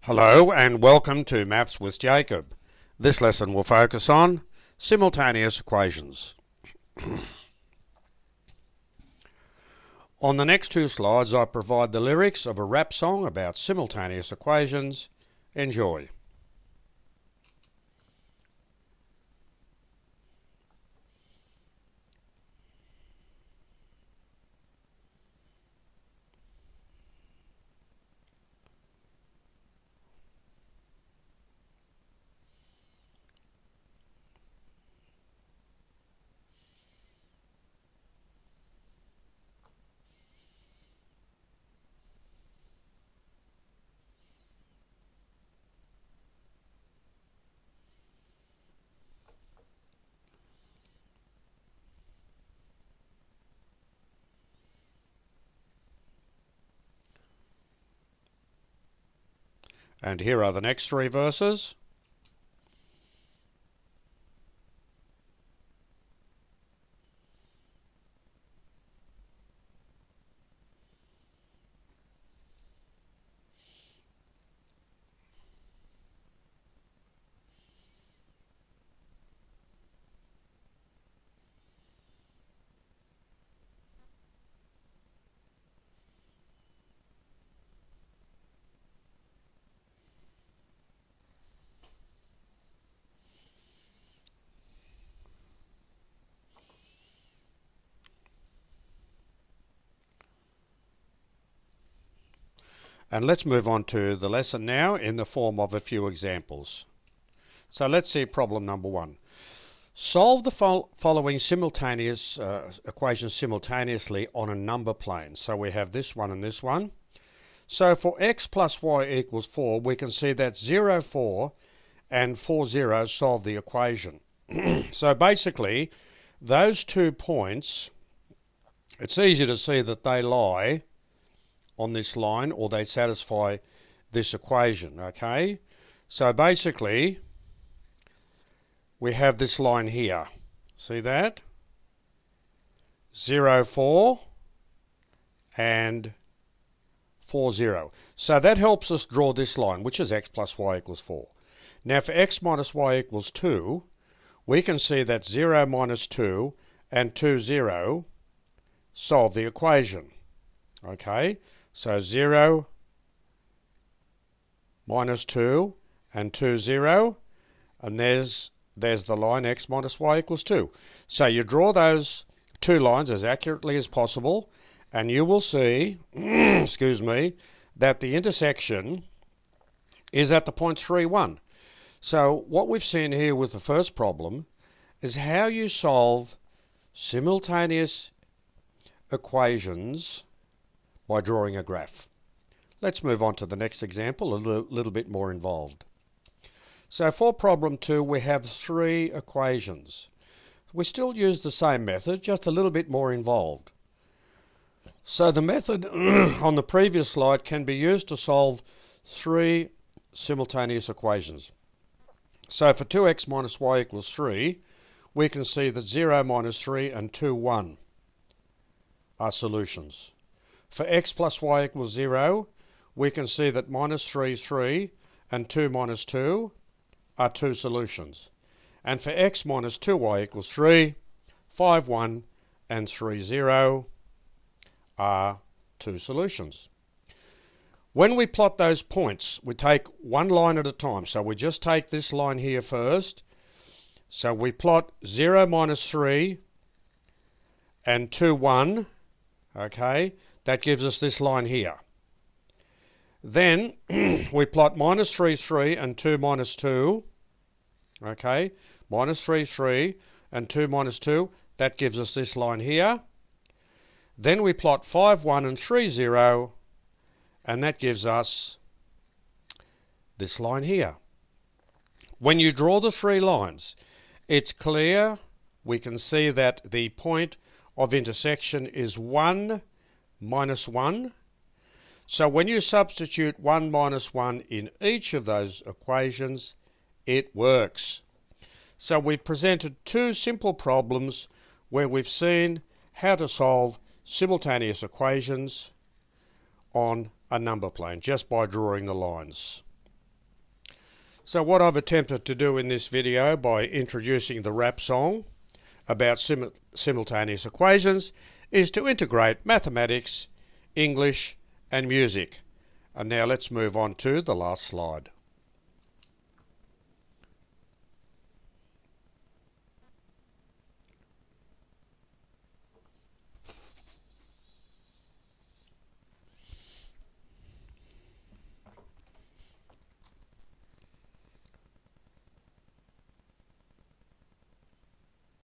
Hello and welcome to Maths with Jacob. This lesson will focus on simultaneous equations. On the next two slides I provide the lyrics of a rap song about simultaneous equations. Enjoy. And here are the next three verses. And let's move on to the lesson now in the form of a few examples. So let's see problem number one. Solve the following simultaneous equations simultaneously on a number plane. So we have this one and this one. So for x plus y equals 4, we can see that 0, 4 and 4, 0 solve the equation. So basically, those 2 points, it's easy to see that they lie on this line or they satisfy this equation, okay? So basically, we have this line here. See that? 0, 4 and 4, 0. So that helps us draw this line, which is x plus y equals 4. Now for x minus y equals 2, we can see that 0 minus 2 and 2, 0 solve the equation. Okay, so 0 minus 2 and 2, 0, and there's the line x minus y equals 2. So you draw those two lines as accurately as possible, and you will see, excuse me, that the intersection is at the point 3, 1. So what we've seen here with the first problem is how you solve simultaneous equations by drawing a graph. Let's move on to the next example, a little bit more involved. So for problem 2, we have 3 equations. We still use the same method, just a little bit more involved. So the method on the previous slide can be used to solve 3 simultaneous equations. So for 2x minus y equals 3, we can see that 0 minus 3 and 2, 1 are solutions. For x plus y equals 0, we can see that minus 3, 3 and 2 minus 2 are 2 solutions. And for x minus 2y equals 3, 5, 1 and 3, 0 are 2 solutions. When we plot those points, we take one line at a time. So we just take this line here first. So we plot 0 minus 3 and 2, 1. Okay, that gives us this line here. Then we plot minus 3, 3 and 2 minus 2. Okay, minus 3, 3 and 2 minus 2. That gives us this line here. Then we plot 5, 1 and 3, 0. And that gives us this line here. When you draw the 3 lines, it's clear we can see that the point of intersection is 1 minus 1. So when you substitute 1 minus 1 in each of those equations, it works. So we've presented 2 simple problems where we've seen how to solve simultaneous equations on a number plane just by drawing the lines. So what I've attempted to do in this video by introducing the rap song about simultaneous equations is to integrate mathematics, English and music. And now let's move on to the last slide.